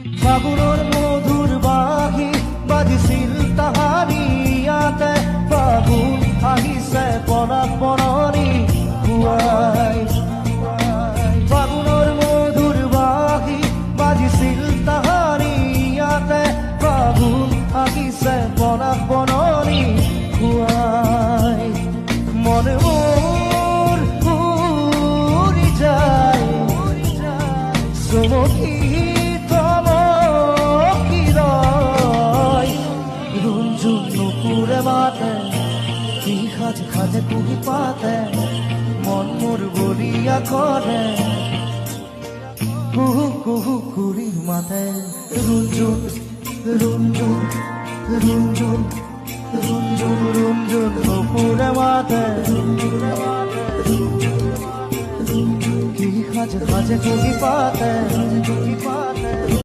ফাগুনৰ মধুর বাহি বাজিছিল তাহারি ইয়াতে ফাগুন আহিছে পৰাগ বননি পুৱাই ফাগুনৰ মধুর বাহি বাজিছিল তাহারি ইয়াতে ফাগুন আহিছে পৰাগ বননি পুৱাই মনে মোৰ উৰি যায় চমকি মাতে কি খাজে খাজে কুহি পাতে মন মোর বলিয়া করে কুহু কুহু কুড়ি মাতে রুঞ্জুন রুঞ্জুন রুঞ্জুন রুঞ্জুন রুঞ্জুন নুপুরে মাতে কি খাজে খাজে কুহি পাতে